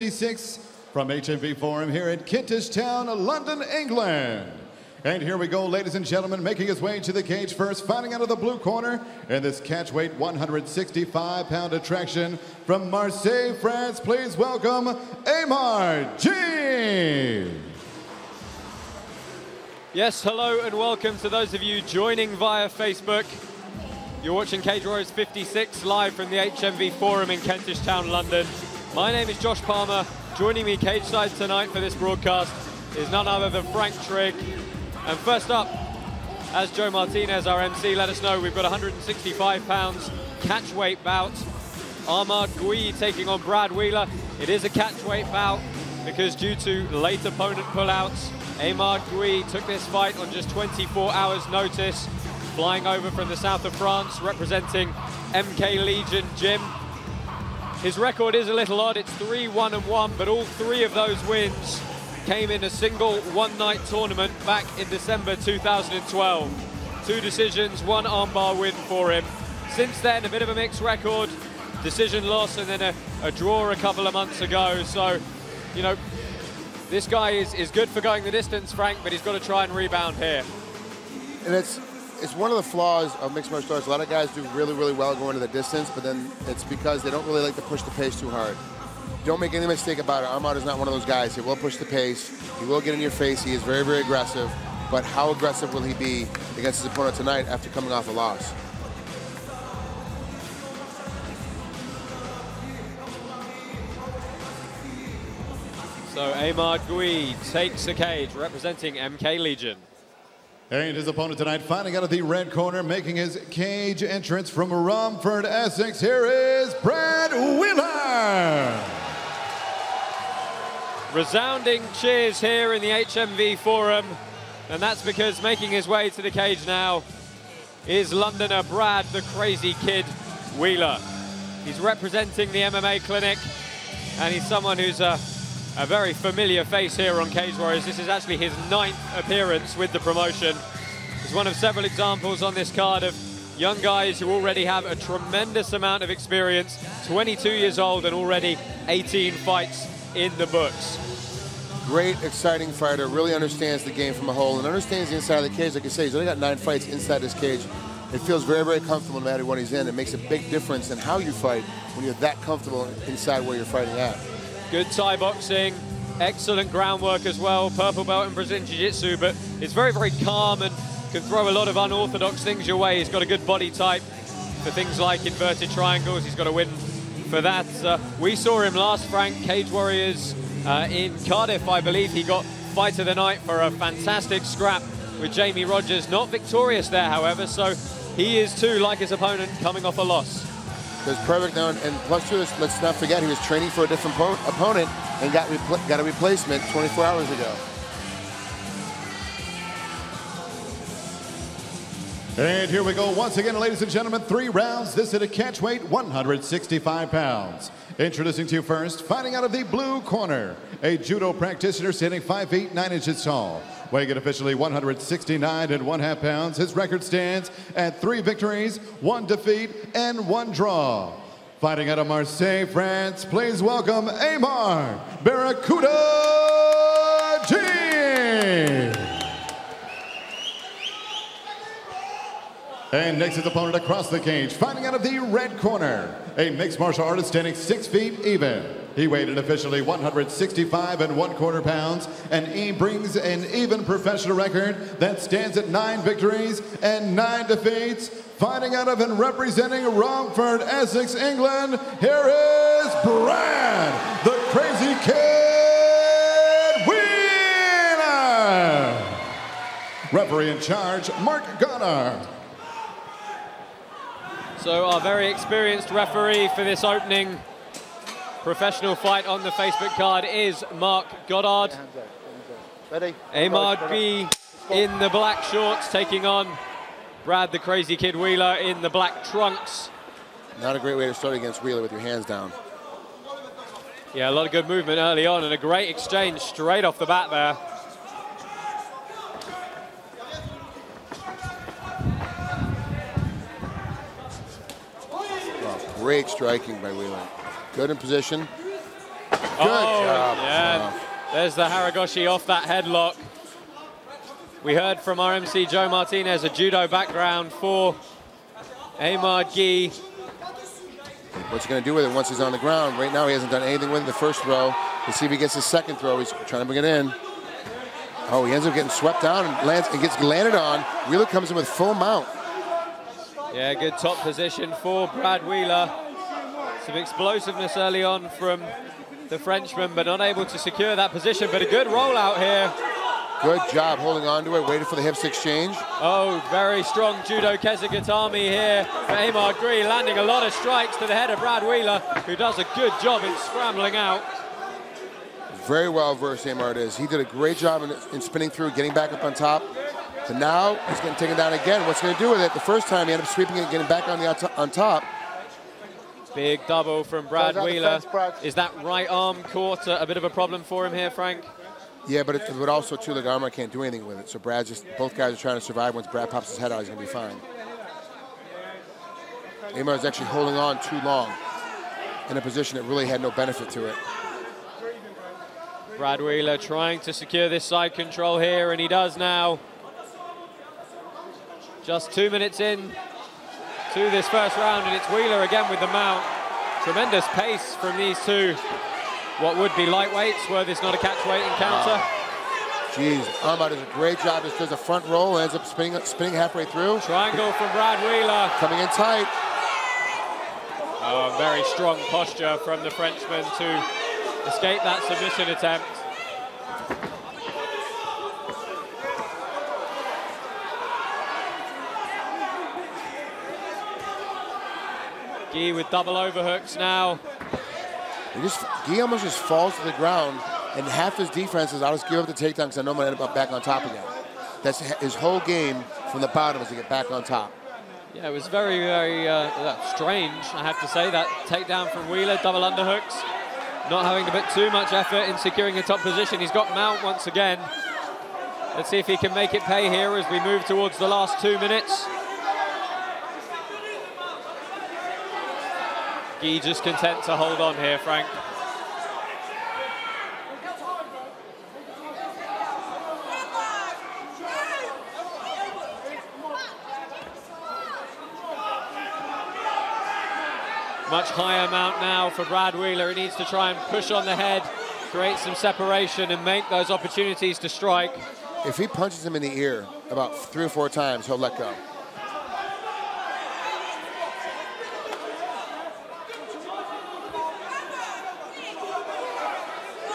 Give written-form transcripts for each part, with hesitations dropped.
56 from HMV Forum here at Kentish Town, London, England. And here we go, ladies and gentlemen, making his way to the cage first, fighting out of the blue corner in this catchweight 165-pound attraction from Marseille, France. Please welcome Aymard. Guih. Yes, hello and welcome to those of you joining via Facebook. You're watching Cage Warriors 56 live from the HMV Forum in Kentish Town, London. My name is Josh Palmer. Joining me cage side tonight for this broadcast is none other than Frank Trigg. And first up, as Joe Martinez, our MC, let us know, we've got 165 pounds catchweight bout. Aymard Guih taking on Brad Wheeler. It is a catchweight bout because due to late opponent pullouts, Aymard Guih took this fight on just 24 hours notice, flying over from the south of France, representing MK Legion Gym. His record is a little odd, it's 3-1-1, but all three of those wins came in a single one-night tournament back in December 2012. 2 decisions, 1 armbar win for him. Since then, a bit of a mixed record, decision loss, and then a draw a couple of months ago. So, you know, this guy is good for going the distance, Frank, but he's got to try and rebound here. And it's one of the flaws of mixed martial arts. A lot of guys do really, really well going to the distance, but then it's because they don't really like to push the pace too hard. Don't make any mistake about it. Aymard is not one of those guys. He will push the pace. He will get in your face. He is very, very aggressive. But how aggressive will he be against his opponent tonight after coming off a loss? So Aymard Guih takes the cage, representing MK Legion. And his opponent tonight, fighting out of the red corner, making his cage entrance from Romford, Essex. Here is Brad Wheeler. Resounding cheers here in the HMV Forum, and that's because making his way to the cage now is Londoner Brad the Crazy Kid Wheeler. He's representing the MMA clinic, and he's someone who's a very familiar face here on Cage Warriors. This is actually his 9th appearance with the promotion. He's one of several examples on this card of young guys who already have a tremendous amount of experience, 22 years old and already 18 fights in the books. Great, exciting fighter, really understands the game from a whole and understands the inside of the cage. Like I say, he's only got 9 fights inside this cage. It feels very, very comfortable no matter what he's in. It makes a big difference in how you fight when you're that comfortable inside where you're fighting at. Good Thai boxing, excellent groundwork as well, purple belt in Brazilian Jiu-Jitsu, but it's very, very calm and can throw a lot of unorthodox things your way. He's got a good body type for things like inverted triangles. He's got a win for that. We saw him last, Frank, Cage Warriors in Cardiff, I believe. He got fight of the night for a fantastic scrap with Jamie Rogers. Not victorious there, however, so he is too, like his opponent, coming off a loss. That's perfect now, and plus two, let's not forget he was training for a different opponent and got a replacement 24 hours ago. And here we go once again, ladies and gentlemen, 3 rounds. This is a catchweight, 165 pounds. Introducing to you first, fighting out of the blue corner, a judo practitioner standing 5 feet 9 inches tall, weighing in officially 169.5 pounds. His record stands at 3 victories, 1 defeat, and 1 draw. Fighting out of Marseille, France, please welcome Aymard Barakuda Guih. And next his opponent across the cage, fighting out of the red corner, a mixed martial artist standing 6 feet even. He weighed in officially 165.25 pounds, and he brings an even professional record that stands at 9 victories and 9 defeats. Fighting out of and representing Romford, Essex, England, here is Brad, the Crazy Kid Wheeler. Referee in charge, Mark Goddard. So our very experienced referee for this opening professional fight on the Facebook card is Mark Goddard. Ready? Aymard Guih in the black shorts taking on Brad the Crazy Kid Wheeler in the black trunks. Not a great way to start against Wheeler with your hands down. Yeah, a lot of good movement early on and a great exchange straight off the bat there. Great striking by Wheeler. Good in position. job. Yeah. There's the Haragoshi off that headlock. We heard from our MC Joe Martinez, a judo background for Aymard Guih. What's he going to do with it once he's on the ground? Right now, he hasn't done anything with it the first throw. Let's see if he gets his second throw. He's trying to bring it in. Oh, he ends up getting swept down and lands and gets landed on. Wheeler comes in with full mount. Yeah, good top position for Brad Wheeler. Some explosiveness early on from the Frenchman, but not able to secure that position. But a good rollout here. Good job holding on to it, waiting for the hips exchange. Oh, very strong judo Kezigatami here for Aymard Guih, landing a lot of strikes to the head of Brad Wheeler, who does a good job in scrambling out. Very well versed, Aymard is. He did a great job in spinning through, getting back up on top. So now he's getting taken down again. What's he going to do with it? The first time he ended up sweeping it, getting back on top. Big double from Brad Wheeler. Is that right arm caught a bit of a problem for him here, Frank? Yeah, but also too, like Aymard can't do anything with it. So both guys are trying to survive. Once Brad pops his head out, he's going to be fine. Aymard's actually holding on too long in a position that really had no benefit to it. Brad Wheeler trying to secure this side control here, and he does now. Just 2 minutes in to this first round, and it's Wheeler again with the mount. Tremendous pace from these two. What would be lightweights were this not a catch weight encounter. Jeez, Aymard does a great job. Just does a front roll, ends up spinning halfway through. Triangle from Brad Wheeler. Coming in tight. Oh, very strong posture from the Frenchman to escape that submission attempt. Guih with double overhooks now. Guih almost just falls to the ground, and half his defense is, I'll just give up the takedown because I know I'm going to end up back on top again. That's his whole game from the bottom, is to get back on top. Yeah, it was very, very strange, I have to say, that takedown from Wheeler, double underhooks. Not having to put too much effort in securing the top position. He's got mount once again. Let's see if he can make it pay here as we move towards the last 2 minutes. Guih just content to hold on here, Frank. Much higher mount now for Brad Wheeler. He needs to try and push on the head, create some separation and make those opportunities to strike. If he punches him in the ear about 3 or 4 times, he'll let go.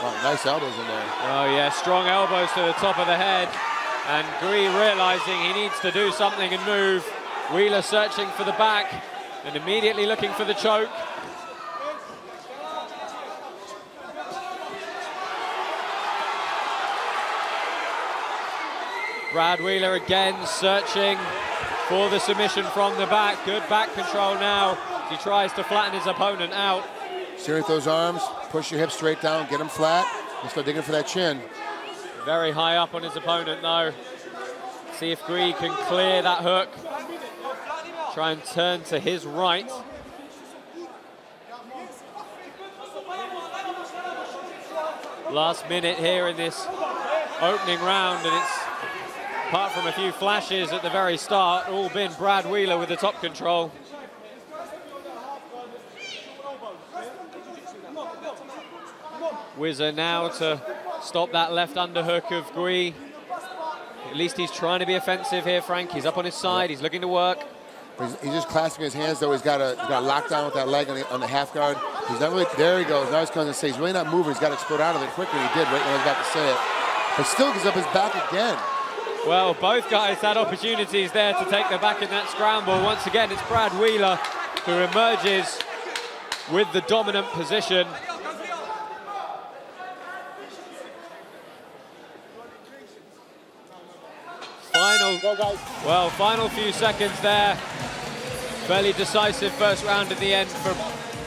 Wow, nice elbows in there. Oh yeah, strong elbows to the top of the head. And Guih realizing he needs to do something and move. Wheeler searching for the back and immediately looking for the choke. Brad Wheeler again searching for the submission from the back. Good back control now as he tries to flatten his opponent out. Steer with those arms, push your hips straight down, get him flat, and start digging for that chin. Very high up on his opponent though. See if Guih can clear that hook. Try and turn to his right. Last minute here in this opening round, and it's, apart from a few flashes at the very start, all been Brad Wheeler with the top control. Whizzer now to stop that left underhook of Guih. At least he's trying to be offensive here, Frank. He's up on his side, he's looking to work. He's just clasping his hands, though. He's got a lockdown with that leg on the half guard. He's not really, there he goes. Now he's coming to say he's really not moving. He's got to explode out of it quicker than he did right when I was about to say it. But still gives up his back again. Well, both guys had opportunities there to take the back in that scramble. Once again, it's Brad Wheeler who emerges with the dominant position. Final few seconds there. Fairly decisive first round at the end for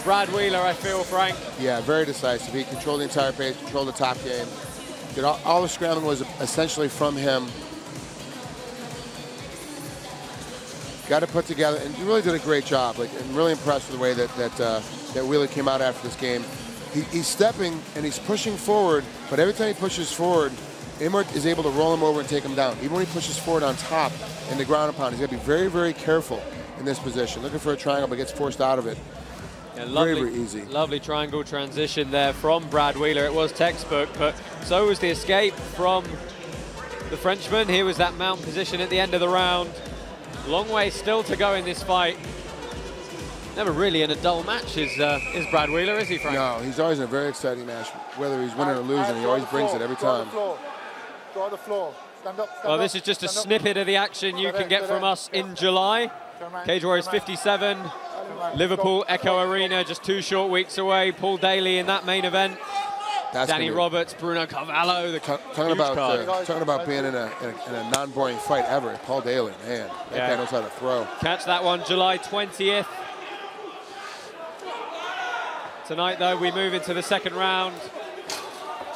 Brad Wheeler, I feel, Frank. Yeah, very decisive. He controlled the entire pace, controlled the top game. Did all the scrambling was essentially from him. Got it put together, and he really did a great job. Like, I'm really impressed with the way that Wheeler came out after this game. he's stepping and he's pushing forward, but every time he pushes forward, Aymard is able to roll him over and take him down. Even when he pushes forward on top in the ground and pound, he's got to be very, very careful in this position. Looking for a triangle, but gets forced out of it. Yeah, lovely, very, very easy. Lovely triangle transition there from Brad Wheeler. It was textbook, but so was the escape from the Frenchman. Here was that mount position at the end of the round. Long way still to go in this fight. Never really in a dull match is Brad Wheeler, is he, Frank? No, he's always in a very exciting match. Whether he's winning or losing, he always brings it every time. Draw on the floor. Stand up, Well, this is just a snippet of the action you can get from us in July. Cage Warriors 57, Liverpool Echo Arena, just 2 short weeks away. Paul Daly in that main event. Danny Roberts, Bruno Carvalho, the talking about being in a non-boring fight ever. Paul Daly, man, that guy knows how to throw. Catch that one, July 20th. Tonight, though, we move into the second round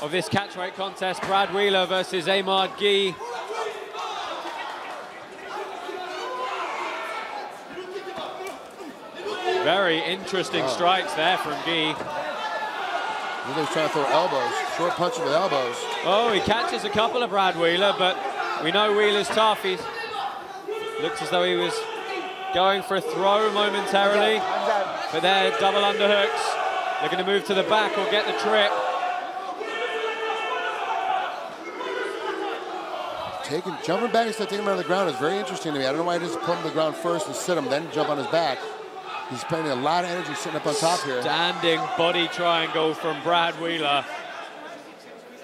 of this catchweight contest. Brad Wheeler versus Aymard Guih. Very interesting strikes there from Guih. He's trying to throw elbows, short punches with elbows. Oh, he catches a couple of Brad Wheeler, but we know Wheeler's tough. He looks as though he was going for a throw momentarily, but they're double underhooks. Looking to move to the back or get the trip. Jumping back instead of taking him out of the ground is very interesting to me. I don't know why he doesn't put him to the ground first and sit him, then jump on his back. He's spending a lot of energy sitting up on top here. Standing body triangle from Brad Wheeler.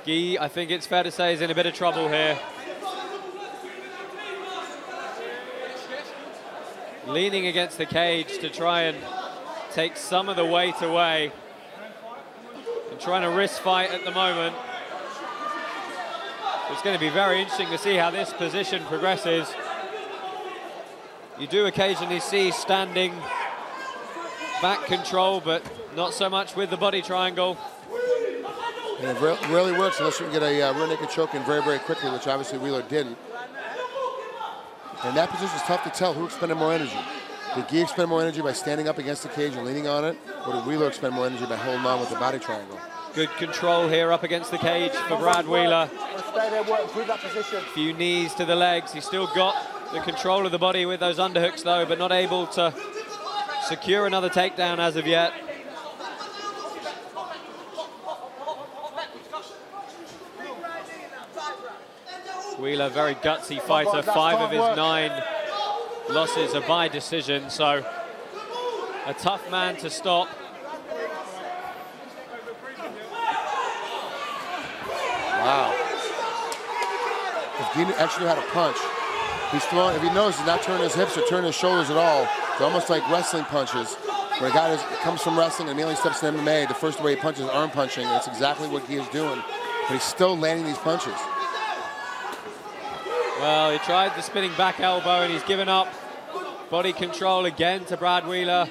Guih, I think it's fair to say, is in a bit of trouble here. Leaning against the cage to try and take some of the weight away. And trying to wrist fight at the moment. It's going to be very interesting to see how this position progresses. You do occasionally see standing back control, but not so much with the body triangle. And it really works unless you can get a rear naked choke in very, very quickly, which obviously Wheeler didn't. And that position is tough to tell who expended more energy. Did Guih expend more energy by standing up against the cage and leaning on it, or did Wheeler expend more energy by holding on with the body triangle? Good control here up against the cage for Brad Wheeler. Stay there, work, improve that position. Few knees to the legs. He's still got the control of the body with those underhooks though, but not able to secure another takedown as of yet. Wheeler, very gutsy fighter. 5 of his 9 losses are by decision, so a tough man to stop. Wow. If Guih actually knew how to punch, he's throwing, if he knows he's not turning his hips or turning his shoulders at all, it's almost like wrestling punches, where a guy comes from wrestling and immediately steps to MMA, the first way he punches is arm punching, and that's exactly what Guih is doing, but he's still landing these punches. Well, he tried the spinning back elbow and he's given up. Body control again to Brad Wheeler.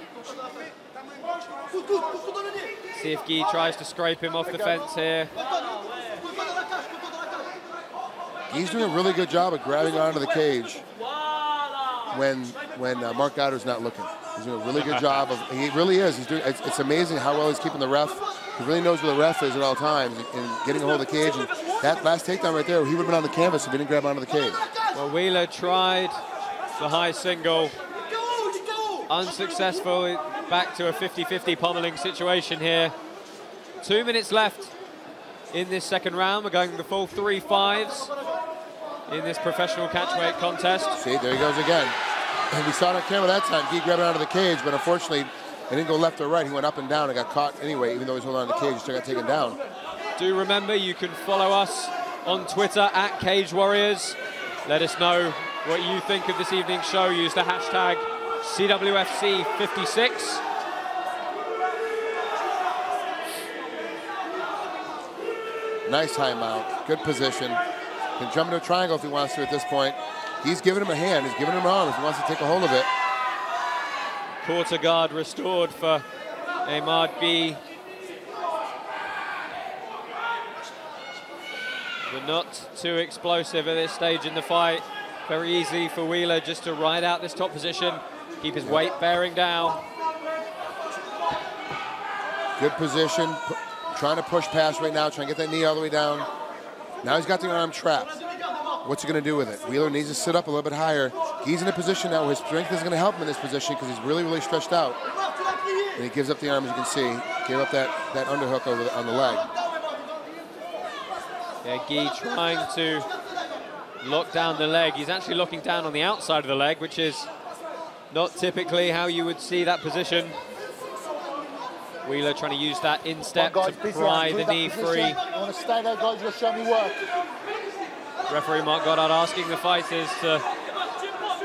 See if Guih tries to scrape him off the fence here. He's doing a really good job of grabbing onto the cage when Mark Goddard's not looking. He's doing a really good job of, he really is. He's doing, it's amazing how well he's keeping the ref. He really knows where the ref is at all times and getting a hold of the cage. And that last takedown right there, he would have been on the canvas if he didn't grab onto the cage. Well, Wheeler tried the high single. Unsuccessful. Back to a 50-50 pummeling situation here. 2 minutes left in this second round. We're going the full 3 5s in this professional catchweight contest. See, there he goes again. And we saw it on camera that time. Guih grabbed onto the cage, but unfortunately, it didn't go left or right. He went up and down and got caught anyway. Even though he's holding on to the cage, he still got taken down. Do remember, you can follow us on Twitter at Cage Warriors. Let us know what you think of this evening's show. Use the hashtag CWFC56. Nice high mount, good position. Can jump into a triangle if he wants to at this point. He's giving him a hand, he's giving him an arm if he wants to take a hold of it. Quarter guard restored for Aymard Guih. But not too explosive at this stage in the fight. Very easy for Wheeler just to ride out this top position, keep his weight bearing down. Good position, trying to push past right now, trying to get that knee all the way down. Now he's got the arm trapped. What's he going to do with it? Wheeler needs to sit up a little bit higher. He's in a position now where his strength is going to help him in this position because he's really, really stretched out. And he gives up the arm, as you can see. Gave up that underhook on the leg. Yeah, Guih trying to lock down the leg. He's actually locking down on the outside of the leg, which is not typically how you would see that position. Wheeler trying to use that instep to pry the knee free. I want to stay there, guys. You'll show me work. Referee Mark Goddard asking the fighters to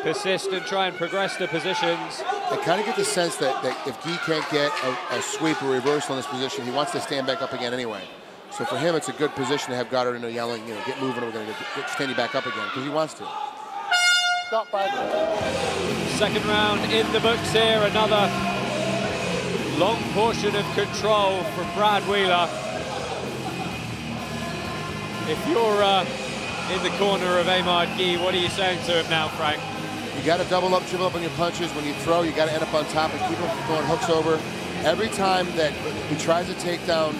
persist and try and progress the positions. I kind of get the sense that if Guih can't get a sweep or reversal in this position, he wants to stand back up again anyway. So for him, it's a good position to have Goddard in there yelling, you know, get moving, we're going to get standing back up again, because he wants to. Stop, bud. Second round in the books here. Another long portion of control from Brad Wheeler. If you're in the corner of Aymard Guih, what are you saying to him now, Frank? You got to double up, triple up on your punches. When you throw, you got to end up on top and keep him from throwing hooks over. Every time that he tries to take down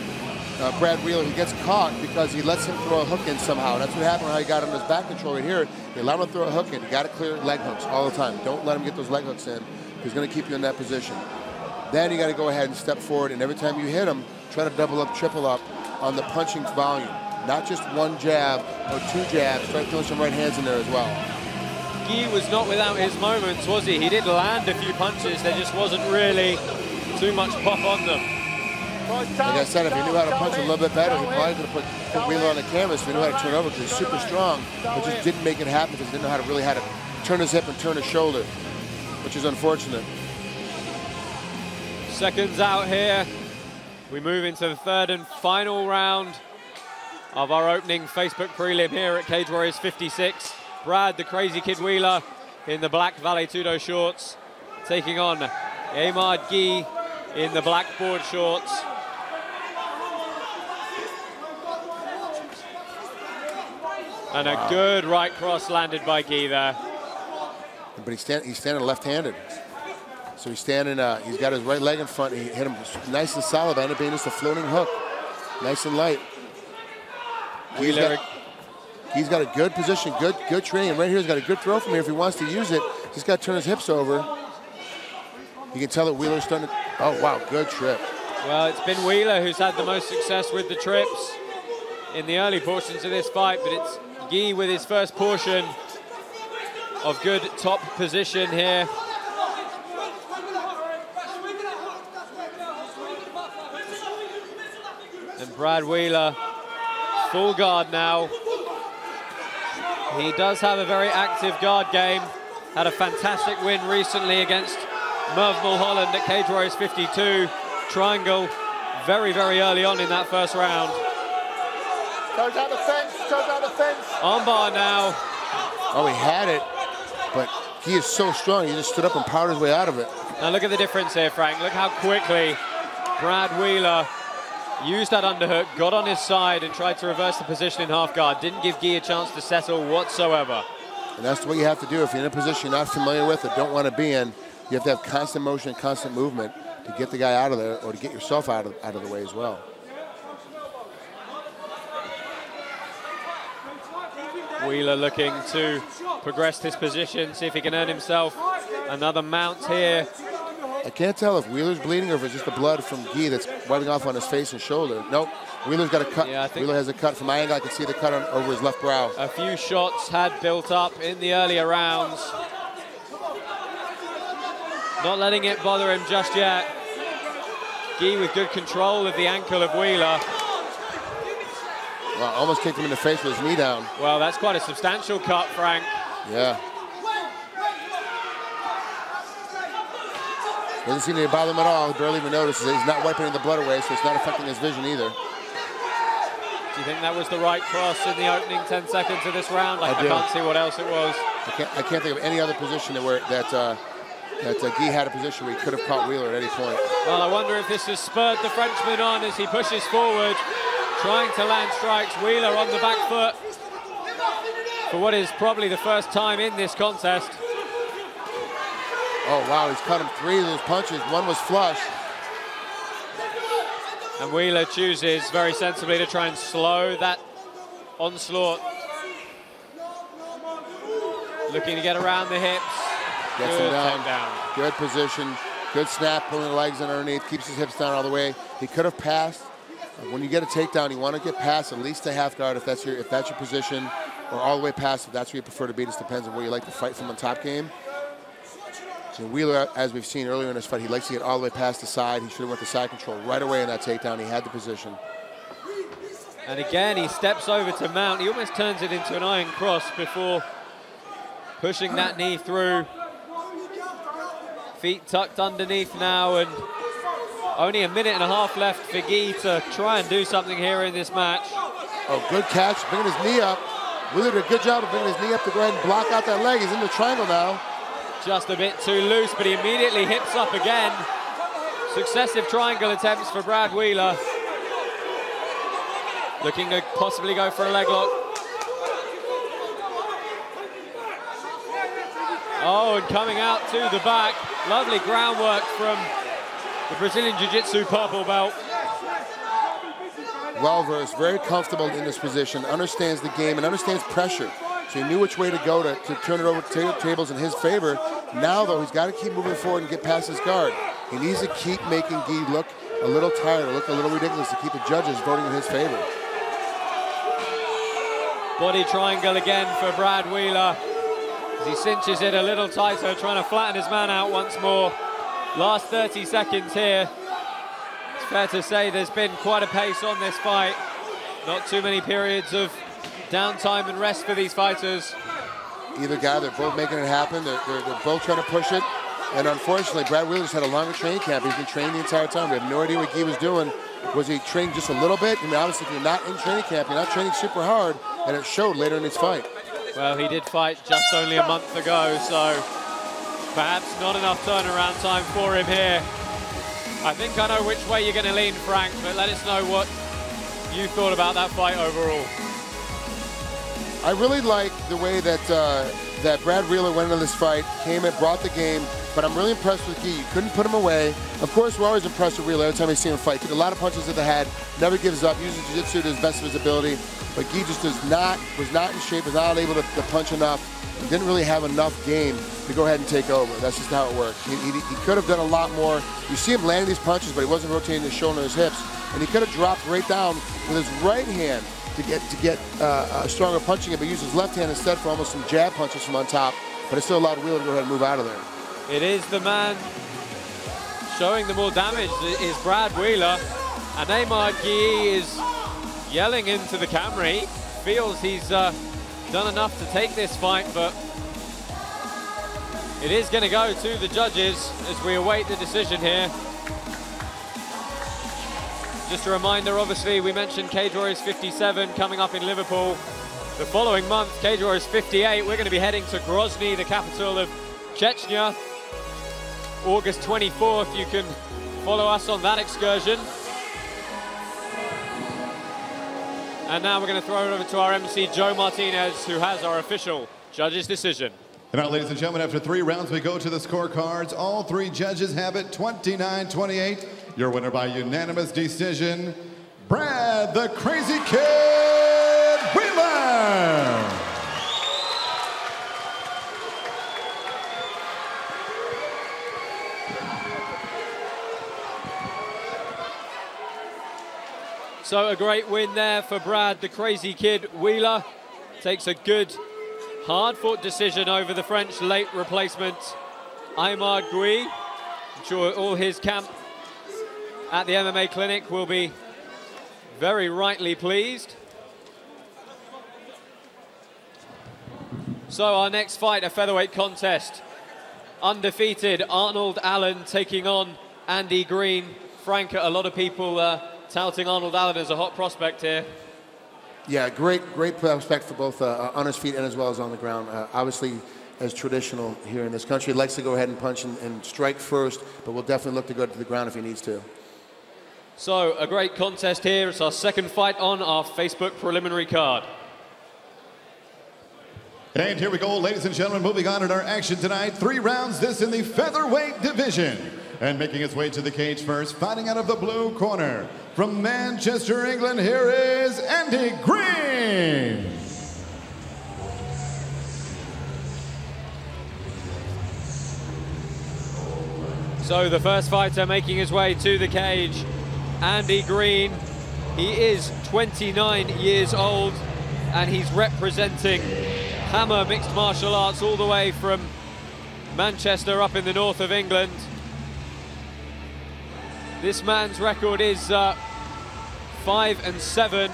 Brad Wheeler, he gets caught because he lets him throw a hook in somehow. That's what happened, how he got him his back control right here. He allowed him to throw a hook in. You got to clear leg hooks all the time. Don't let him get those leg hooks in. He's going to keep you in that position. Then you got to go ahead and step forward, and every time you hit him, try to double up, triple up on the punching volume. Not just one jab or two jabs. Try throwing some right hands in there as well. Guih was not without his moments, was he? He did land a few punches. There just wasn't really too much pop on them. Like I said, if he knew how to punch a little bit better, he probably could have put Wheeler on the canvas if he knew how to turn over, because he's super strong, but just didn't make it happen because he didn't know how to turn his hip and turn his shoulder, which is unfortunate. Seconds out here. We move into the third and final round of our opening Facebook prelim here at Cage Warriors 56. Brad, the Crazy Kid Wheeler, in the black Vale Tudo shorts, taking on Aymard Guih in the black board shorts. And a good right cross landed by Guih there. But he's standing left-handed. So he's standing, he's got his right leg in front. He hit him nice and solid, ended up being just a floating hook. Nice and light. He's got a good position, good training. And right here, he's got a good throw from here if he wants to use it. Just got to turn his hips over. You can tell that Wheeler's starting to, oh wow, good trip. Well, it's been Wheeler who's had the most success with the trips in the early portions of this fight, but it's Guih with his first portion of good top position here. And Brad Wheeler, full guard now. He does have a very active guard game. Had a fantastic win recently against Merv Mulholland at Cage Warriors 52. Triangle very, very early on in that first round. Toes out the fence, toes out the fence. Armbar now. Oh, he had it, but he is so strong. He just stood up and powered his way out of it. Now look at the difference here, Frank. Look how quickly Brad Wheeler used that underhook, got on his side and tried to reverse the position in half guard. Didn't give Guih a chance to settle whatsoever. And that's what you have to do. If you're in a position you're not familiar with or don't want to be in, you have to have constant motion and constant movement to get the guy out of there or to get yourself out of the way as well. Wheeler looking to progress his position, see if he can earn himself another mount here. I can't tell if Wheeler's bleeding or if it's just the blood from Guih that's wiping off on his face and shoulder. Nope, Wheeler's got a cut. Yeah, I think Wheeler has a cut. From my angle, I can see the cut over his left brow. A few shots had built up in the earlier rounds. Not letting it bother him just yet. Guih with good control of the ankle of Wheeler. Well, almost kicked him in the face with his knee down. Well, that's quite a substantial cut, Frank. Yeah. Doesn't seem to bother him at all. He barely even notices it. He's not wiping the blood away, so it's not affecting his vision either. Do you think that was the right cross in the opening 10 seconds of this round? I can't see what else it was. I can't think of any other position that Guih had a position where he could have caught Wheeler at any point. Well, I wonder if this has spurred the Frenchman on as he pushes forward, trying to land strikes. Wheeler on the back foot for what is probably the first time in this contest. Oh, wow, he's cut him 3 of those punches. One was flush. And Wheeler chooses very sensibly to try and slow that onslaught. Looking to get around the hips. Gets him down. Down. Good position. Good snap, pulling the legs in underneath, keeps his hips down all the way. He could have passed. When you get a takedown, you want to get past at least a half guard if that's your position, or all the way past if that's where you prefer to be. It just depends on where you like to fight from on top game. So Wheeler, as we've seen earlier in this fight, he likes to get all the way past the side. He should have went to side control right away in that takedown. He had the position. And again, he steps over to mount. He almost turns it into an iron cross before pushing that knee through. Feet tucked underneath now, and only a minute and a half left for Guih to try and do something here in this match. Oh, good catch, bringing his knee up. Wheeler did a good job of bringing his knee up to go ahead and block out that leg. He's in the triangle now. Just a bit too loose, but he immediately hips up again. Successive triangle attempts for Brad Wheeler. Looking to possibly go for a leg lock. Oh, and coming out to the back. Lovely groundwork from the Brazilian Jiu-Jitsu purple belt. Well-versed, very comfortable in this position, understands the game and understands pressure. So he knew which way to go to turn it over to tables in his favor. Now, though, he's got to keep moving forward and get past his guard. He needs to keep making Guih look a little tired, or look a little ridiculous to keep the judges voting in his favor. Body triangle again for Brad Wheeler. As he cinches it a little tighter, trying to flatten his man out once more. Last 30 seconds here. It's fair to say there's been quite a pace on this fight. Not too many periods of downtime and rest for these fighters. Either guy, they're both making it happen. They're both trying to push it. And unfortunately, Brad Wheeler's had a longer training camp. He's been training the entire time. We have no idea what Guih was doing. Was he training just a little bit? I mean, obviously, if you're not in training camp, you're not training super hard, and it showed later in his fight. Well, he did fight just only a month ago, so perhaps not enough turnaround time for him here. I think I know which way you're going to lean, Frank, but let us know what you thought about that fight overall. I really like the way that that Brad Wheeler went into this fight, came in, brought the game, but I'm really impressed with Guih. You couldn't put him away. Of course, we're always impressed with Wheeler every time we see him fight. Took a lot of punches to the head, never gives up, uses jiu-jitsu to the best of his ability, but Guih just was not in shape, was not able to punch enough, didn't really have enough game to go ahead and take over. That's just how it works. He could have done a lot more. You see him landing these punches, but he wasn't rotating his shoulder and his hips, and he could have dropped right down with his right hand to get a stronger punching, but used his left hand instead for almost some jab punches from on top, but it still allowed Wheeler to go ahead and move out of there. It is the man showing the more damage is Brad Wheeler, and Aymard Guih is yelling into the camera. He feels he's done enough to take this fight, but it is going to go to the judges as we await the decision here. Just a reminder, obviously, we mentioned Cage Warriors 57 coming up in Liverpool. The following month, Cage Warriors 58, we're going to be heading to Grozny, the capital of Chechnya. August 24th, you can follow us on that excursion. And now we're going to throw it over to our MC, Joe Martinez, who has our official judges' decision. And now, ladies and gentlemen, after 3 rounds, we go to the scorecards. All 3 judges have it 29-28. Your winner by unanimous decision, Brad the Crazy Kid Wheeler. So a great win there for Brad the Crazy Kid Wheeler. Takes a good, hard-fought decision over the French late replacement, Aymard Guih. I'm sure all his camp at the MMA clinic will be very rightly pleased. So our next fight, a featherweight contest. Undefeated Arnold Allen taking on Andy Green. Frank, a lot of people touting Arnold Allen as a hot prospect here. Yeah, great prospect for both on his feet and as well as on the ground. Obviously, as traditional here in this country, likes to go ahead and punch and strike first, but will definitely look to go to the ground if he needs to. So a great contest here. It's our second fight on our Facebook preliminary card. And here we go, ladies and gentlemen, moving on in our action tonight. 3 rounds, this in the featherweight division. And making his way to the cage first, fighting out of the blue corner, from Manchester, England, here is Andy Green. So the first fighter making his way to the cage, Andy Green. He is 29 years old and he's representing Hammer Mixed Martial Arts all the way from Manchester up in the north of England. This man's record is 5-7.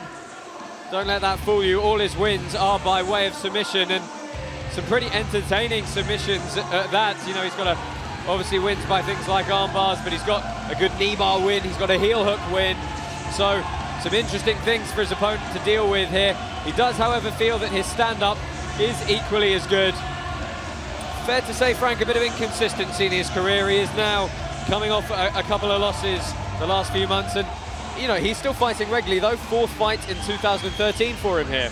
Don't let that fool you. All his wins are by way of submission, and some pretty entertaining submissions at that. You know, he's got obviously wins by things like arm bars, but he's got a good knee bar win. He's got a heel hook win. So some interesting things for his opponent to deal with here. He does, however, feel that his stand-up is equally as good. Fair to say, Frank, a bit of inconsistency in his career. He is now coming off a couple of losses the last few months, and you know, he's still fighting regularly though. 4th fight in 2013 for him here.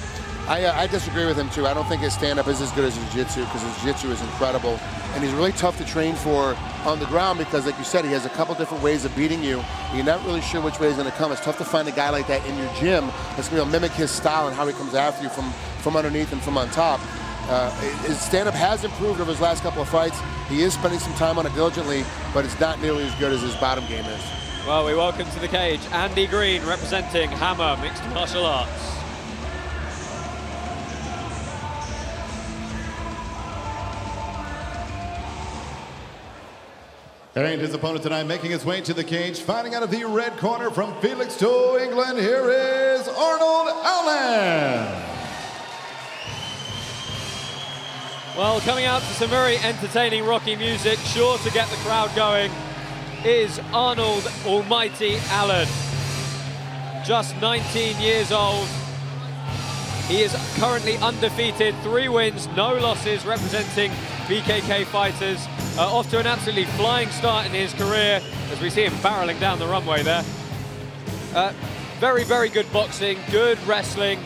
I disagree with him too. I don't think his stand-up is as good as his jiu-jitsu, because his jiu-jitsu is incredible, and he's really tough to train for on the ground because, like you said, he has a couple different ways of beating you. You're not really sure which way he's going to come. It's tough to find a guy like that in your gym that's going to mimic his style and how he comes after you from underneath and from on top. His stand-up has improved over his last couple of fights. He is spending some time on it diligently, but it's not nearly as good as his bottom game is. Well, we welcome to the cage Andy Green, representing Hammer Mixed Martial Arts. And his opponent tonight making his way to the cage, fighting out of the red corner from Felixstowe, England, here is Arnold Allen. Well, coming out to some very entertaining rocky music, sure to get the crowd going, is Arnold Almighty Allen. Just 19 years old. He is currently undefeated, 3 wins, no losses, representing BKK fighters. Off to an absolutely flying start in his career, as we see him barreling down the runway there. Very, very good boxing, good wrestling.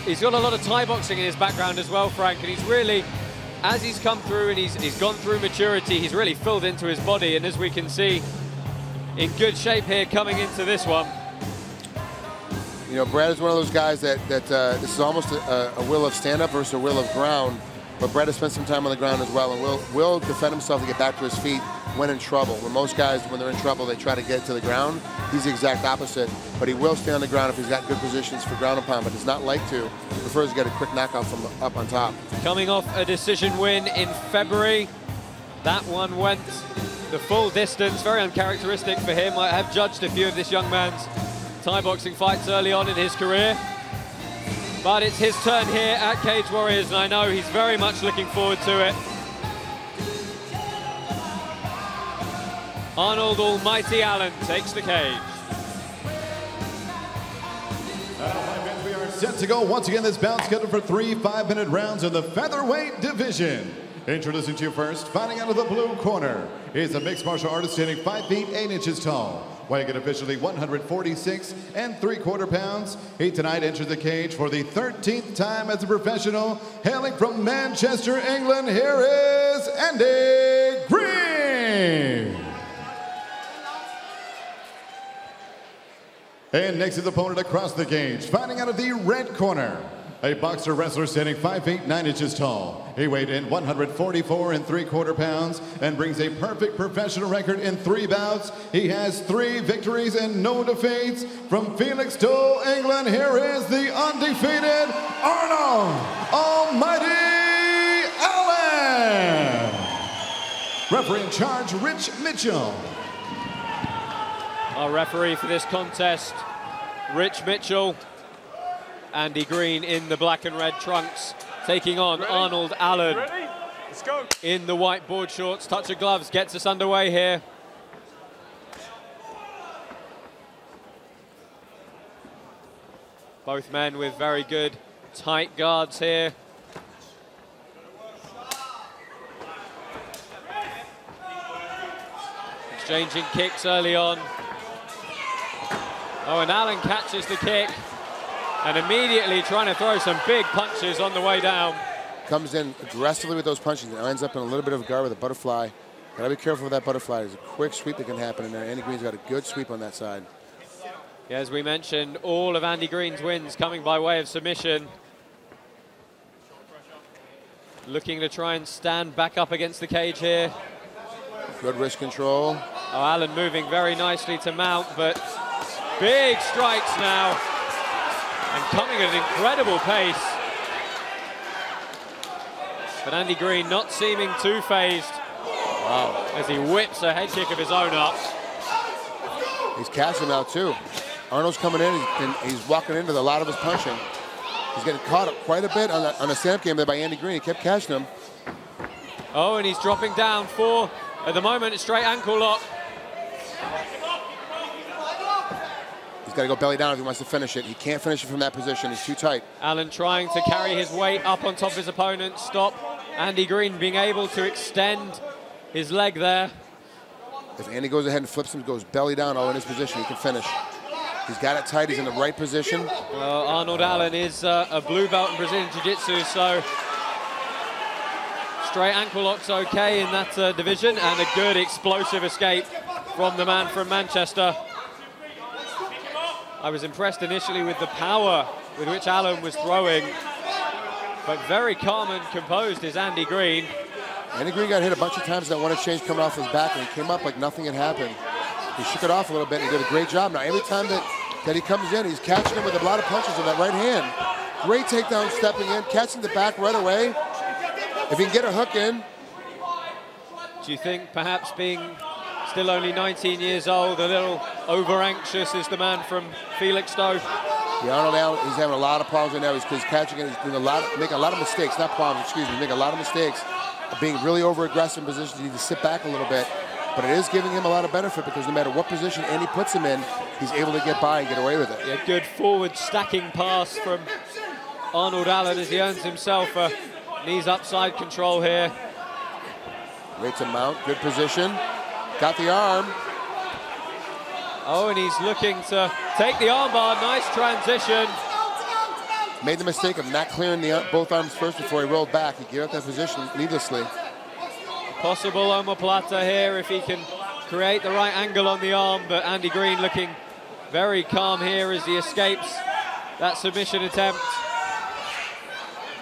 He's got a lot of Thai boxing in his background as well, Frank, and he's really, as he's come through and he's gone through maturity, he's really filled into his body, and as we can see, in good shape here coming into this one. You know, Brad is one of those guys that this is almost a will of stand-up versus a will of ground, but Brad has spent some time on the ground as well, and will defend himself to get back to his feet when in trouble. When most guys, when they're in trouble, they try to get to the ground. He's the exact opposite, but he will stay on the ground if he's got good positions for ground and pound, but does not like to. He prefers to get a quick knockout from up on top. Coming off a decision win in February, that one went the full distance, very uncharacteristic for him. I have judged a few of this young man's Thai boxing fights early on in his career. But it's his turn here at Cage Warriors, and I know he's very much looking forward to it. Arnold Almighty Allen takes the cage. We are set to go once again. This bout scheduled for 3 5-minute rounds in the featherweight division. Introducing to you first, fighting out of the blue corner, is a mixed martial artist standing 5 feet 8 inches tall, weighing in officially 146 3/4 pounds. He tonight enters the cage for the 13th time as a professional, hailing from Manchester, England. Here is Andy Green. And next his opponent across the cage, fighting out of the red corner, a boxer wrestler standing 5 feet 9 inches tall. He weighed in 144 3/4 pounds and brings a perfect professional record in 3 bouts. He has 3 victories and no defeats. From Felixstowe, England, here is the undefeated Arnold Almighty Allen. Referee in charge, Rich Mitchell. Our referee for this contest, Rich Mitchell. Andy Green in the black and red trunks, taking on Arnold Allen Let's go. in the white board shorts. Touch of gloves gets us underway here. Both men with very good tight guards here. Exchanging kicks early on. Oh, and Allen catches the kick and immediately trying to throw some big punches on the way down. Comes in aggressively with those punches and ends up in a little bit of a guard with a butterfly. Gotta be careful with that butterfly. There's a quick sweep that can happen in there. Andy Green's got a good sweep on that side. Yeah, as we mentioned, all of Andy Green's wins coming by way of submission. Looking to try and stand back up against the cage here. Good wrist control. Oh, Allen moving very nicely to mount, but big strikes now. And coming at an incredible pace. But Andy Green not seeming too phased. Wow. As he whips a head kick of his own up. He's catching now too. Arnold's coming in and he's walking into a lot of his punching. He's getting caught up quite a bit on a stand-up game there by Andy Green. He kept catching him. Oh, and he's dropping down for, at the moment, a straight ankle lock. He's got to go belly down if he wants to finish it. He can't finish it from that position. He's too tight. Allen trying to carry his weight up on top of his opponent. Stop. Andy Green being able to extend his leg there. If Andy goes ahead and flips him, goes belly down all in his position, he can finish. He's got it tight. He's in the right position. Well, Arnold Allen is a blue belt in Brazilian Jiu-Jitsu, so straight ankle lock's okay in that division, and a good explosive escape from the man from Manchester. I was impressed initially with the power with which Allen was throwing, but very calm and composed is Andy Green. Andy Green got hit a bunch of times that one exchange coming off his back, and he came up like nothing had happened. He shook it off a little bit, and he did a great job. Now, every time that he comes in, he's catching him with a lot of punches in that right hand. Great takedown stepping in, catching the back right away. If he can get a hook in. Do you think perhaps being still only 19 years old, a little over-anxious is the man from Felixstowe? Yeah, Arnold Allen, he's having a lot of problems right now. He's catching it, he's doing making a lot of mistakes, not problems, excuse me, making a lot of mistakes. Being really over-aggressive in positions, you need to sit back a little bit. But it is giving him a lot of benefit because no matter what position Andy puts him in, he's able to get by and get away with it. Yeah, good forward stacking pass from Arnold Allen as he earns himself a knees upside control here. Great to mount, good position. Got the arm. Oh, and he's looking to take the armbar. Nice transition. Made the mistake of not clearing both arms first before he rolled back. He gave up that position needlessly. Possible omoplata here if he can create the right angle on the arm, but Andy Green looking very calm here as he escapes that submission attempt.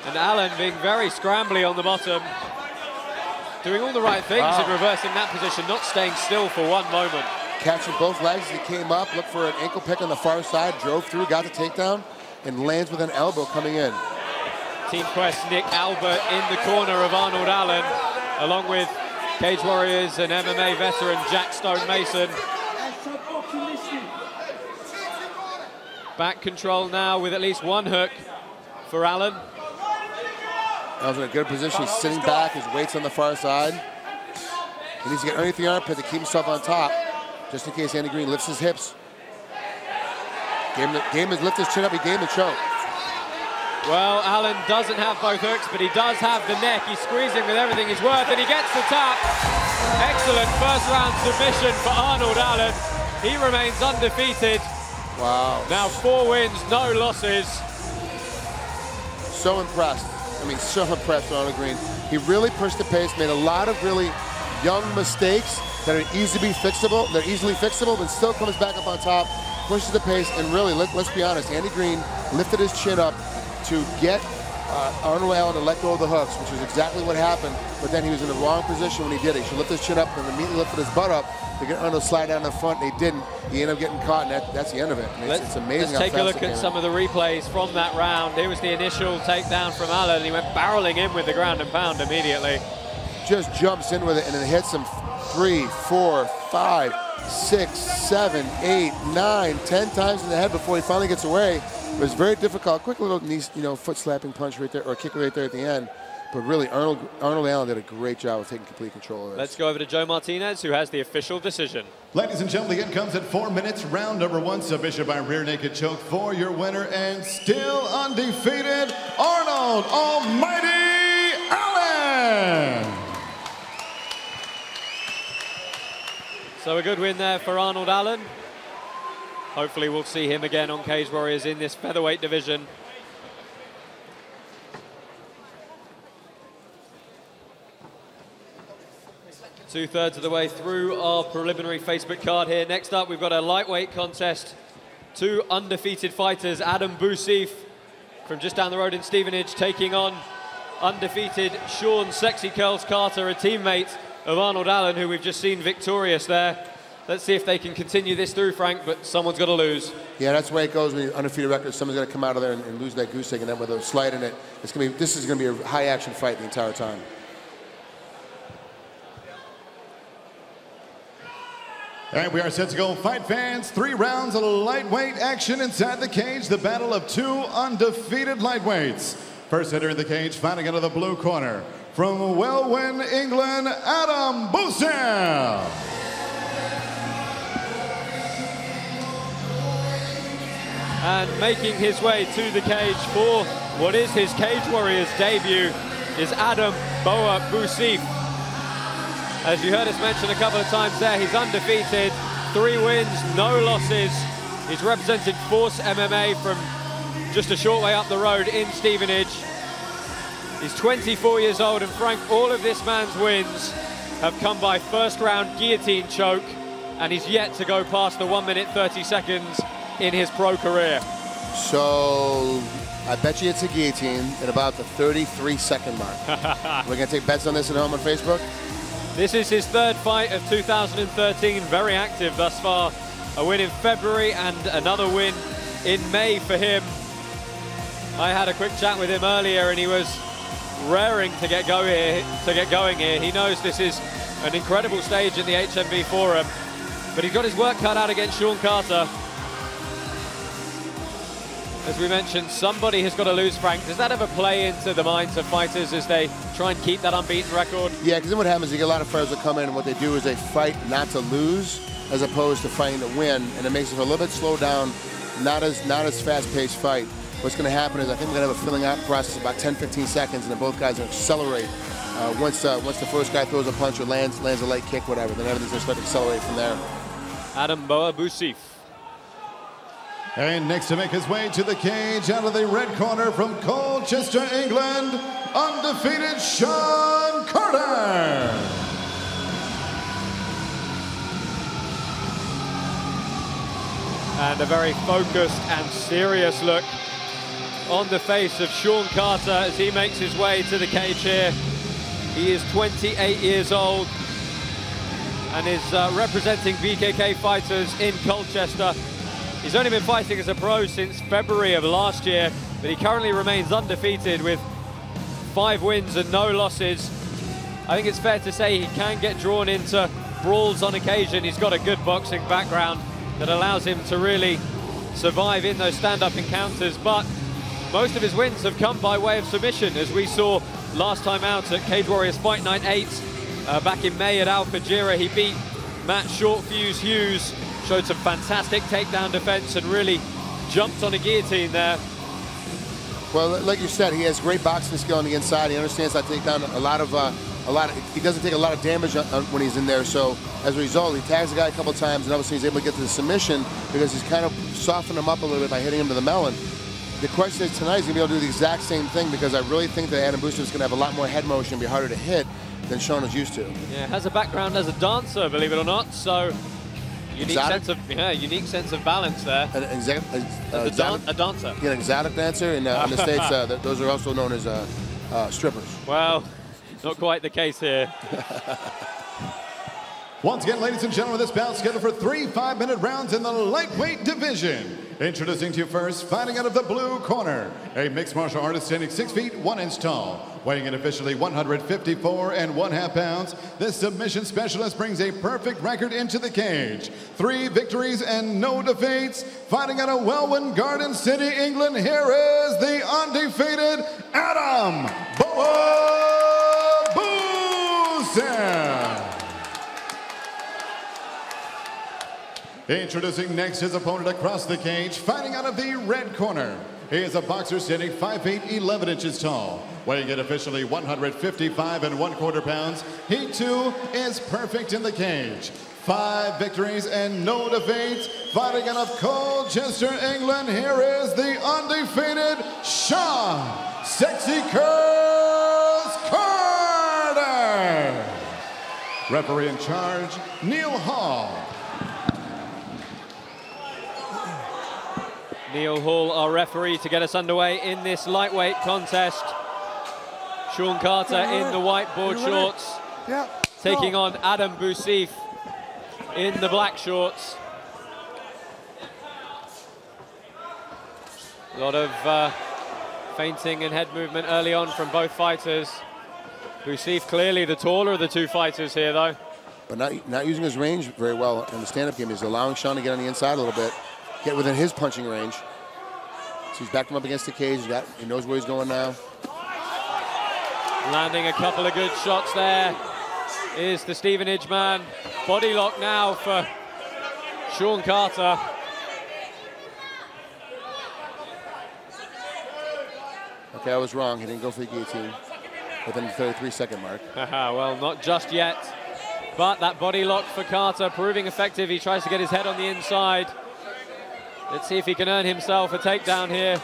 And Allen being very scrambly on the bottom, doing all the right things in reversing that position, not staying still for one moment. Catching both legs as he came up, looked for an ankle pick on the far side, drove through, got the takedown, and lands with an elbow coming in. Team Quest Nick Albert in the corner of Arnold Allen, along with Cage Warriors and MMA veteran Jack Stone Mason. Back control now with at least one hook for Allen. That was in a good position. He's sitting back, his weight's on the far side. He needs to get underneath the armpit to keep himself on top, just in case Andy Green lifts his hips. Game is lift his chin up, he gave him the choke. Well, Allen doesn't have both hooks, but he does have the neck. He's squeezing with everything he's worth, and he gets the tap. Excellent first round submission for Arnold Allen. He remains undefeated. Wow. Now 4 wins, no losses. So impressed. I mean, so impressed with Arnold Green. He really pushed the pace, made a lot of really young mistakes that are easily fixable. They're easily fixable, but still comes back up on top, pushes the pace, and really, let's be honest, Andy Green lifted his chin up to get Arnold Allen to let go of the hooks, which is exactly what happened, but then he was in the wrong position when he did it. He should lift his chin up and immediately lifted his butt up to get Arnold to slide down the front, and he didn't. He ended up getting caught, and that's the end of it. I mean, it's amazing. Let's take a look at some of the replays from that round. Here was the initial takedown from Allen, and he went barreling in with the ground and pound immediately. Just jumps in with it, and then hits him 3, 4, 5, 6, 7, 8, 9, 10 times in the head before he finally gets away. It was very difficult. Quick little knee, foot slapping punch right there, or kick right there at the end. But really, Arnold Allen did a great job of taking complete control of this. Let's go over to Joe Martinez, who has the official decision. Ladies and gentlemen, the end comes at 4 minutes. Round number 1, submission by rear naked choke for your winner and still undefeated, Arnold Almighty Allen. So a good win there for Arnold Allen. Hopefully we'll see him again on Cage Warriors in this featherweight division. Two-thirds of the way through our preliminary Facebook card here. Next up, we've got a lightweight contest two undefeated fighters, Adam Bousif from just down the road in Stevenage, taking on undefeated Sean Sexy Curls Carter, a teammate of Arnold Allen, who we've just seen victorious there. Let's see if they can continue this through, Frank, but someone's got to lose. Yeah, that's the way it goes when you're undefeated record. Someone's going to come out of there and lose that goose egg, and then with a slide in it, this is going to be a high-action fight the entire time. And we are set to go, fight fans. 3 rounds of lightweight action inside the cage. The battle of 2 undefeated lightweights. First hitter in the cage, fighting out of the blue corner. From Welwyn, England, Adam Bousif. And making his way to the cage for what is his Cage Warriors debut is Adam Boa Bousif. As you heard us mention a couple of times there, he's undefeated, 3 wins, no losses. He's represented Force MMA from just a short way up the road in Stevenage. He's 24 years old, and Frank, all of this man's wins have come by first round guillotine choke, and he's yet to go past the 1 minute 30 seconds in his pro career. So I bet you it's a guillotine at about the 33-second mark. We're gonna take bets on this at home on Facebook? This is his 3rd fight of 2013, very active thus far. A win in February and another win in May for him. I had a quick chat with him earlier and he was raring to get going here. He knows this is an incredible stage in the HMV Forum, but he's got his work cut out against Sean Carter. As we mentioned, somebody has got to lose, Frank. Does that ever play into the minds of fighters as they try and keep that unbeaten record? Yeah, because then what happens is you get a lot of fighters that come in and what they do is they fight not to lose as opposed to fighting to win, and it makes it a little bit slowed down, not as fast-paced fight. What's going to happen is I think we're going to have a filling out process of about 10-15 seconds, and then both guys are going to accelerate. Once the first guy throws a punch or lands a light kick, whatever, then everything's going to start to accelerate from there. Adam Boa Bousif. And next to make his way to the cage out of the red corner from Colchester, England, undefeated Sean Carter. And a very focused and serious look on the face of Sean Carter as he makes his way to the cage here. He is 28 years old and is representing BKK fighters in Colchester. He's only been fighting as a pro since February of last year, but he currently remains undefeated with 5 wins and no losses. I think it's fair to say he can get drawn into brawls on occasion. He's got a good boxing background that allows him to really survive in those stand-up encounters, but most of his wins have come by way of submission, as we saw last time out at Cage Warriors Fight Night 8 back in May at Al Fajira. He beat Matt Shortfuse Hughes, showed some fantastic takedown defense and really jumped on a guillotine there. Well, like you said, he has great boxing skill on the inside. He understands how to take down he doesn't take a lot of damage when he's in there. So as a result, he tags the guy a couple times, and obviously he's able to get to the submission because he's kind of softened him up a little bit by hitting him to the melon. The question is tonight, he's going to be able to do the exact same thing because I really think that Adam Bousif is going to have a lot more head motion and be harder to hit than Sean is used to. Yeah, has a background as a dancer, believe it or not, so unique sense of balance there. A dancer. Yeah, an exotic dancer, and in the States, those are also known as strippers. Well, not quite the case here. Once again, ladies and gentlemen, this bout scheduled for 3 5-minute rounds in the lightweight division. Introducing to you first, fighting out of the blue corner, a mixed martial artist standing 6 feet 1 inch tall, weighing in officially 154 1/2 pounds. This submission specialist brings a perfect record into the cage. 3 victories and no defeats. Fighting out of Welwyn Garden City, England, here is the undefeated Adam Boa Bousif. Introducing next his opponent across the cage, fighting out of the red corner. He is a boxer standing 5 feet 11 inches tall, weighing in officially 155 1/4 pounds. He too is perfect in the cage. 5 victories and no defeats. Fighting out of Colchester, England, here is the undefeated Sean Sexy Curls Carter. Referee in charge, Neil Hall. Neil Hall, our referee, to get us underway in this lightweight contest. Sean Carter in the white board shorts, taking on Adam Bousif in the black shorts. A lot of feinting and head movement early on from both fighters. Bousif clearly the taller of the two fighters here, though. But not using his range very well in the stand-up game. He's allowing Sean to get on the inside a little bit, get within his punching range. So he's backed him up against the cage. He knows where he's going now. Landing a couple of good shots there is the Stevenage man. Body lock now for Sean Carter. Okay, I was wrong. He didn't go for the guillotine within the 33-second mark. Well, not just yet. But that body lock for Carter proving effective. He tries to get his head on the inside. Let's see if he can earn himself a takedown here.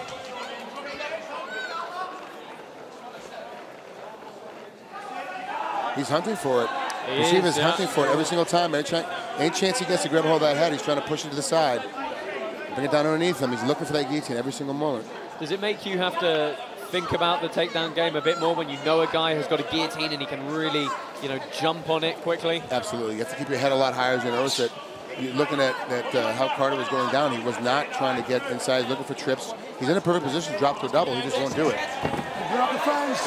He's hunting for it. Bousif is hunting for it every single time. Any chance he gets to grab a hold of that head, he's trying to push it to the side. Bring it down underneath him. He's looking for that guillotine every single moment. Does it make you have to think about the takedown game a bit more when you know a guy has got a guillotine and he can really, you know, jump on it quickly? Absolutely. You have to keep your head a lot higher. As you notice that you're looking at how Carter was going down. He was not trying to get inside, looking for trips. He's in a perfect position to drop to a double. He just won't do it.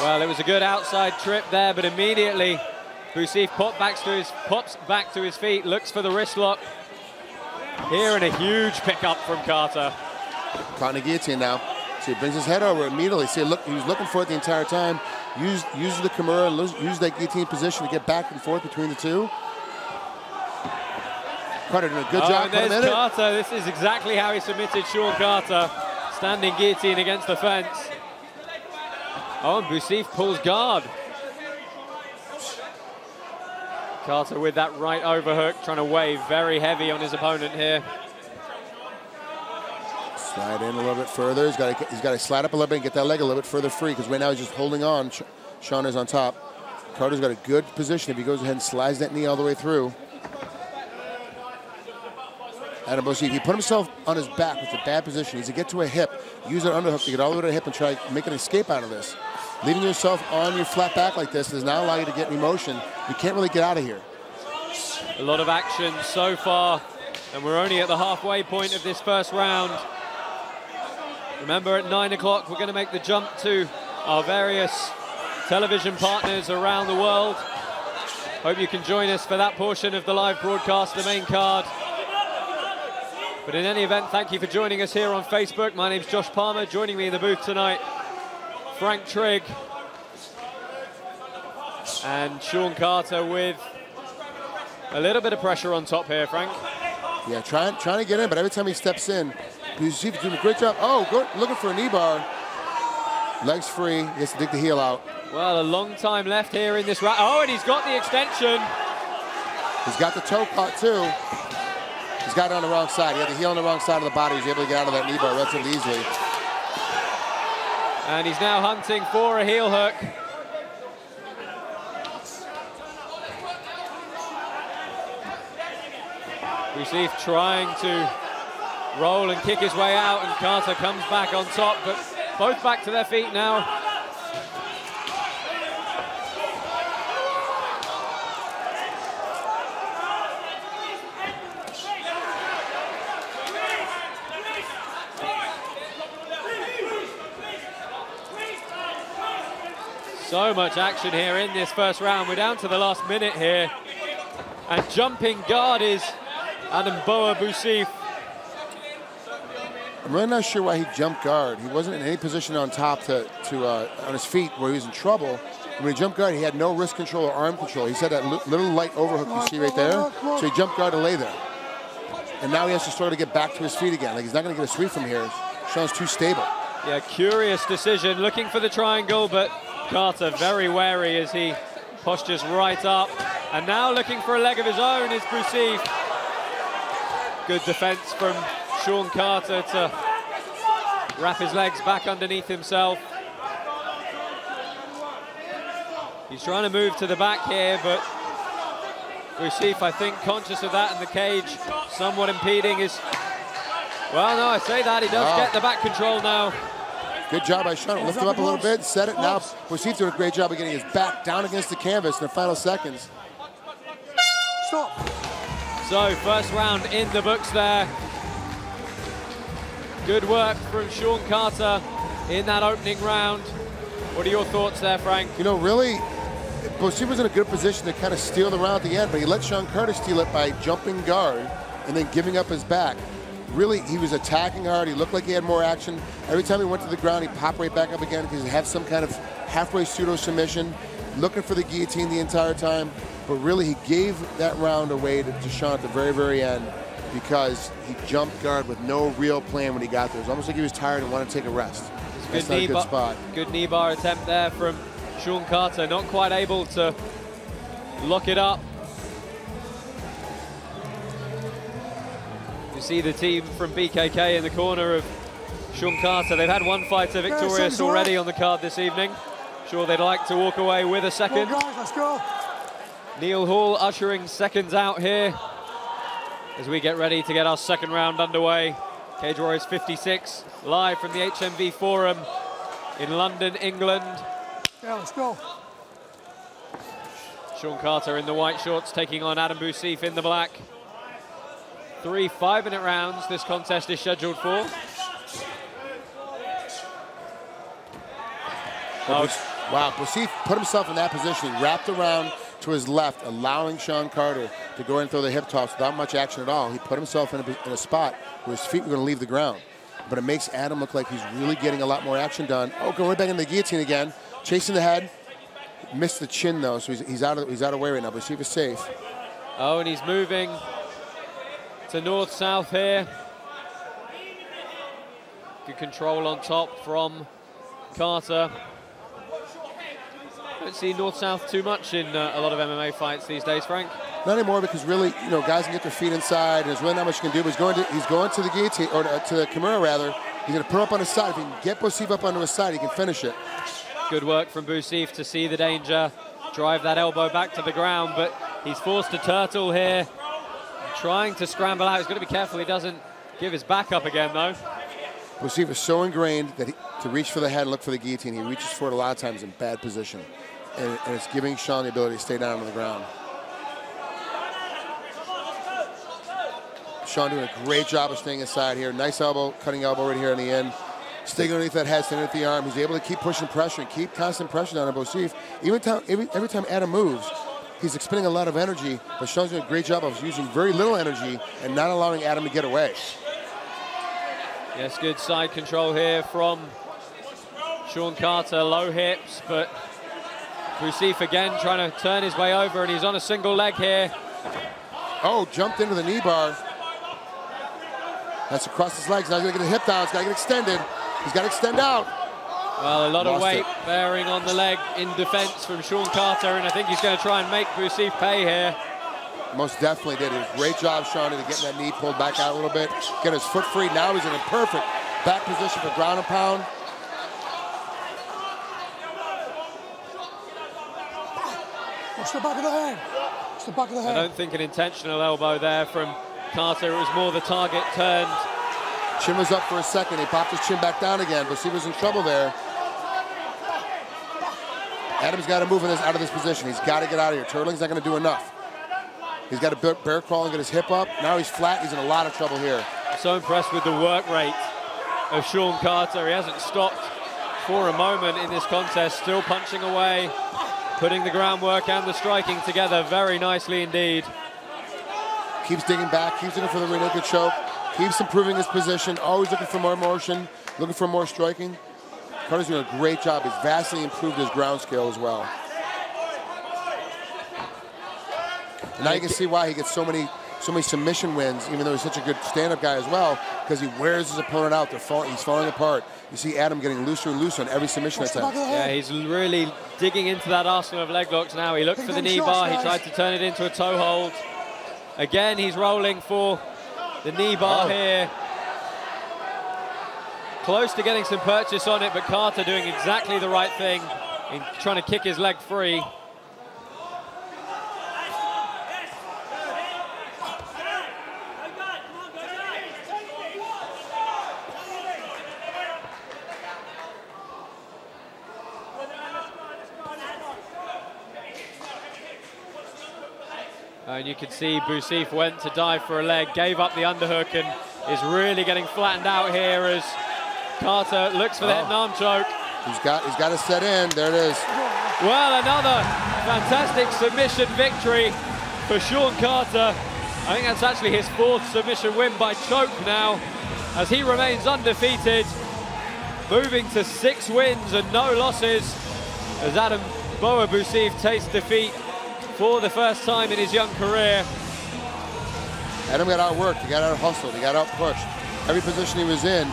Well, it was a good outside trip there, but immediately Bousif pops back to his feet, looks for the wrist lock. Here, and a huge pickup from Carter. Caught in a guillotine now. So he brings his head over immediately. See, look, he was looking for it the entire time. Use the Kimura and use that guillotine position to get back and forth between the two. Carter doing a good job. And there's Carter. This is exactly how he submitted Sean Carter. Standing guillotine against the fence. Oh, and Bousif pulls guard. Carter with that right overhook, trying to weigh very heavy on his opponent here. Slide in a little bit further. He's got to slide up a little bit and get that leg a little bit further free, because right now he's just holding on. Sean is on top. Carter's got a good position if he goes ahead and slides that knee all the way through. Adam Bousif, he put himself on his back, with a bad position. He needs to get to a hip, use that underhook to get all the way to the hip and try to make an escape out of this. Leaving yourself on your flat back like this does not allow you to get any motion. You can't really get out of here. A lot of action so far, and we're only at the halfway point of this first round. Remember, at 9 o'clock, we're going to make the jump to our various television partners around the world. Hope you can join us for that portion of the live broadcast, the main card. But in any event, thank you for joining us here on Facebook. My name's Josh Palmer. Joining me in the booth tonight, Frank Trigg and Sean Carter, with a little bit of pressure on top here, Frank. Yeah, trying to get in, but every time he steps in, Bousif is doing a great job. Oh, good, looking for a knee bar. Legs free, he has to dig the heel out. Well, a long time left here in this round. Oh, and he's got the extension. He's got the toe caught too. He's got it on the wrong side. He had the heel on the wrong side of the body. He was able to get out of that knee bar relatively easily. And he's now hunting for a heel hook. Bousif trying to roll and kick his way out, and Carter comes back on top, but both back to their feet now. So much action here in this first round. We're down to the last minute here. And jumping guard is Adam Bousif. I'm really not sure why he jumped guard. He wasn't in any position on top on his feet where he was in trouble. When he jumped guard, he had no wrist control or arm control. He said that little light overhook you see right there. So he jumped guard to lay there. And now he has to struggle to get back to his feet again. Like, he's not going to get a sweep from here. Sean's too stable. Yeah, curious decision. Looking for the triangle, but Carter very wary as he postures right up. And now looking for a leg of his own is Bousif. Good defense from Sean Carter to wrap his legs back underneath himself. He's trying to move to the back here, but Bousif, I think, conscious of that, and the cage somewhat impeding his Well, no, I say that. He does get the back control now. Good job by Sean. Lift him up a little bit, set it. Now, Bosif's doing a great job of getting his back down against the canvas in the final seconds. Stop. So, first round in the books there. Good work from Sean Carter in that opening round. What are your thoughts there, Frank? You know, really, Bosif was in a good position to kind of steal the round at the end, but he let Sean Carter steal it by jumping guard and then giving up his back. Really, he was attacking hard. He looked like he had more action. Every time he went to the ground, he popped right back up again because he had some kind of halfway pseudo submission, looking for the guillotine the entire time. But really, he gave that round away to Sean at the very, very end because he jumped guard with no real plan when he got there. It was almost like he was tired and wanted to take a rest. That's not a good spot. Good knee bar attempt there from Sean Carter. Not quite able to lock it up. You see the team from BKK in the corner of Sean Carter. They've had one fighter victorious already on the card this evening. Sure they'd like to walk away with a second. Come on, guys, let's go. Neil Hall ushering seconds out here as we get ready to get our second round underway. Cage Warriors 56, live from the HMV Forum in London, England. Yeah, let's go. Sean Carter in the white shorts taking on Adam Bosif in the black. 3 5-minute rounds this contest is scheduled for. Wow, Bosif put himself in that position. He wrapped around to his left, allowing Sean Carter to go in and throw the hip toss without much action at all. He put himself in a spot where his feet were going to leave the ground. But it makes Adam look like he's really getting a lot more action done. Oh, going right back into the guillotine again. Chasing the head. Missed the chin, though, so he's out of way right now. Bosif is safe. Oh, and he's moving to north-south here. Good control on top from Carter. Don't see north-south too much in a lot of MMA fights these days, Frank. Not anymore, because really, you know, guys can get their feet inside, and there's really not much you can do. But he's going to the guillotine, or to the Kimura rather. He's going to put him up on his side. If he can get Bosif up onto his side, he can finish it. Good work from Bosif to see the danger, drive that elbow back to the ground, but he's forced to turtle here, trying to scramble out. He's got to be careful he doesn't give his back up again, though. Bosif is so ingrained that to reach for the head and look for the guillotine, he reaches for it a lot of times in bad position. And it's giving Sean the ability to stay down on the ground. Sean doing a great job of staying inside here. Nice elbow, cutting elbow right here on the end. Staying underneath that head, staying underneath the arm. He's able to keep pushing pressure and keep constant pressure down on Bosif. Every time Adam moves, he's expending a lot of energy, but Sean's doing a great job of using very little energy and not allowing Adam to get away. Yes, good side control here from Sean Carter. Low hips, but Bosif again trying to turn his way over, and he's on a single leg here. Oh, jumped into the knee bar. That's across his legs. Now he's going to get a hip down. He's got to get extended. He's got to extend out. Well, a lot of weight bearing on the leg in defense from Sean Carter, and I think he's going to try and make Bosif pay here. Most definitely did. He did a great job, Sean, to getting that knee pulled back out a little bit. Get his foot free. Now he's in a perfect back position for ground and pound. Watch the back of the head. Watch the back of the head. I don't think an intentional elbow there from Carter. It was more the target turned. Chin was up for a second. He popped his chin back down again, but he was in trouble there. Adam's got to move out of this position. He's got to get out of here. Turtling's not going to do enough. He's got to bear crawl and get his hip up. Now he's flat. He's in a lot of trouble here. I'm so impressed with the work rate of Sean Carter. He hasn't stopped for a moment in this contest. Still punching away, putting the groundwork and the striking together very nicely indeed. Keeps digging back. Keeps looking for the rear naked choke. Keeps improving his position. Always looking for more motion. Looking for more striking. Carter's doing a great job. He's vastly improved his ground skill as well. And now you can see why he gets so many submission wins, even though he's such a good stand-up guy as well, because he wears his opponent out. He's falling apart. You see Adam getting looser and looser on every submission attempt. Yeah, he's really digging into that arsenal of leg locks now. He looked for the knee bar. He tried to turn it into a toe hold. Again, he's rolling for the knee bar here. Close to getting some purchase on it, but Carter doing exactly the right thing in trying to kick his leg free. And you can see Bousif went to dive for a leg, gave up the underhook, and is really getting flattened out here as Carter looks for the head and arm choke. He's got to set in. There it is. Well, another fantastic submission victory for Sean Carter. I think that's actually his 4th submission win by choke now, as he remains undefeated, moving to 6 wins and no losses, as Adam Boa Bousif tastes defeat for the first time in his young career. Adam got outworked, he got out-hustled, he got out-pushed. Every position he was in,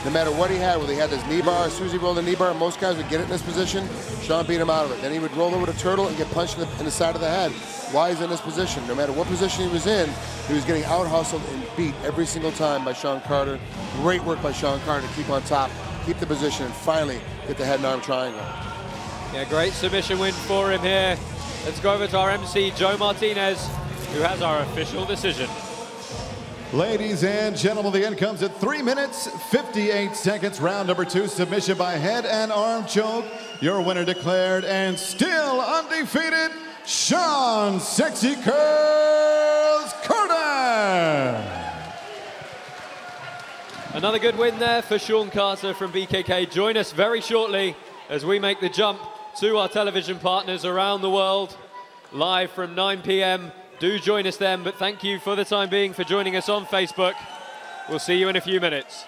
no matter what he had, whether he had this knee bar, as soon as he rolled the knee bar, most guys would get it in this position, Sean beat him out of it. Then he would roll over the turtle and get punched in the side of the head. Why he's in this position? No matter what position he was in, he was getting out-hustled and beat every single time by Sean Carter. Great work by Sean Carter to keep on top, keep the position, and finally get the head and arm triangle. Yeah, great submission win for him here. Let's go over to our MC, Joe Martinez, who has our official decision. Ladies and gentlemen, the end comes at 3 minutes, 58 seconds. Round number 2, submission by head and arm choke. Your winner declared and still undefeated, Sean Sexy Curls Carter. Another good win there for Sean Carter from BKK. Join us very shortly as we make the jump to our television partners around the world, live from 9 p.m. Do join us then, but thank you for the time being for joining us on Facebook. We'll see you in a few minutes.